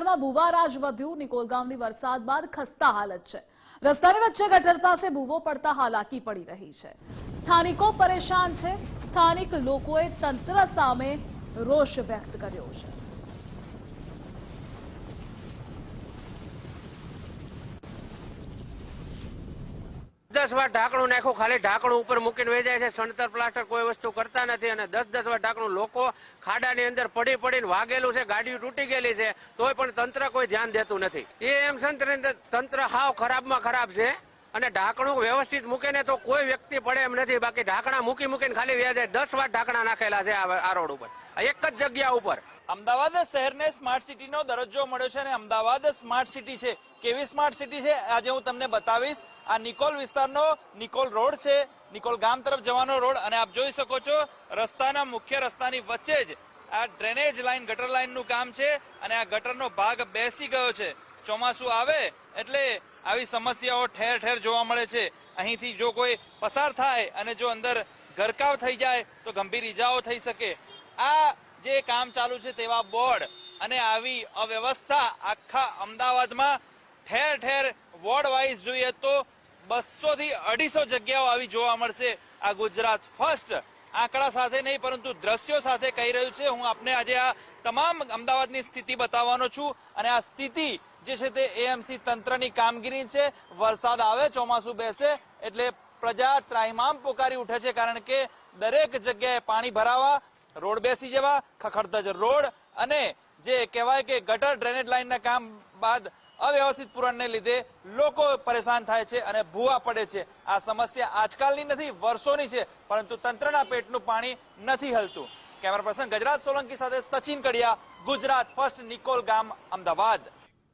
વિસ્તારમાં ભૂવારાજ વધ્યું। નિકોલ ગામની વરસાદ બાદ ખસ્તા હાલત છે। રસ્તાની વચ્ચે ગટર પાસે ભૂવો પડતા હાલાકી પડી રહી છે। સ્થાનિકો પરેશાન છે। સ્થાનિક લોકોએ તંત્ર સામે રોષ વ્યક્ત કર્યો છે। दस વાર ઢાંકણું નાખ્યું, ખાલી ઢાંકણું ઉપર મૂકીને વહી જાય છે। સણતર પ્લાસ્ટર કોઈ વસ્તુ કરતા નથી અને 10 વાર ઢાંકણું લોકો ખાડાની અંદર પડી પડીને વાગેલું છે, ગાડીઓ તૂટી ગયેલી છે, તોય પણ તંત્ર કોઈ ધ્યાન દેતું નથી। એમ તંત્ર હાવ ખરાબમાં ખરાબ છે અને ઢાંકણું વ્યવસ્થિત મૂકે ને તો કોઈ વ્યક્તિ પડે એમ નથી। બાકી ઢાંકણા મૂકીને ખાલી વ્યા જાય। 10 વાર ઢાંકણા નાખેલા છે આ રોડ ઉપર, એક જ જગ્યા ઉપર। અમદાવાદ શહેરને સ્માર્ટ સિટીનો દરજ્જો મળ્યો છે અને અમદાવાદ સ્માર્ટ સિટી છે। કેવી સ્માર્ટ સિટી છે આજે હું તમને બતાવીશ। આ નિકોલ વિસ્તારનો નિકોલ રોડ છે, નિકોલ ગામ તરફ જવાનો રોડ, અને આપ જોઈ શકો છો રસ્તાના મુખ્ય રસ્તાની વચ્ચે જ આ ડ્રેનેજ લાઈન, ગટર લાઈનનું કામ છે અને આ ગટરનો ભાગ બેસી ગયો છે। ચોમાસું આવે એટલે આવી સમસ્યાઓ ઠેર ઠેર જોવા મળે છે। અહીંથી જો કોઈ પસાર થાય અને જો અંદર ગરકાવ થઈ જાય તો ગંભીર ઈજાઓ થઈ શકે। આ જે કામ ચાલુ છે તેવા બોર્ડ અને આવી અવ્યવસ્થા આખા અમદાવાદમાં ઠેર ઠેર વોર્ડ વાઇઝ જોઈએ તો 200 થી 250 જગ્યાઓ આવી જોવા મળશે। આ ગુજરાત ફર્સ્ટ આંકડા સાથે નહીં પરંતુ દ્રશ્યો સાથે કહી રહ્યું છે। હું આપને આજે આ તમામ અમદાવાદની સ્થિતિ બતાવવાનો છું અને આ સ્થિતિ જે છે તે એએમસી તંત્રની કામગીરી છે। વરસાદ આવે, ચોમાસું બેસે એટલે પ્રજા ત્રાહિમામ પોકારી ઉઠે છે, કારણ કે દરેક જગ્યાએ પાણી ભરાવા, રોડ બેસી જવા, ખખડધજ રોડ અને જે કહેવાય કે ગટર ડ્રેનેજ લાઈનના કામ બાદ અવ્યવસ્થિત પુરણને લીધે લોકો પરેશાન થાય છે અને ભૂવા પડે છે। આ સમસ્યા આજકાલની નથી, વર્ષોની છે, પરંતુ તંત્રના પેટનું પાણી નથી હલતું। કેમેરા પર્સન ગજરાજ સોલંકી સાથે સચિન કડિયા, ગુજરાત ફર્સ્ટ, નિકોલ ગામ, અમદાવાદ।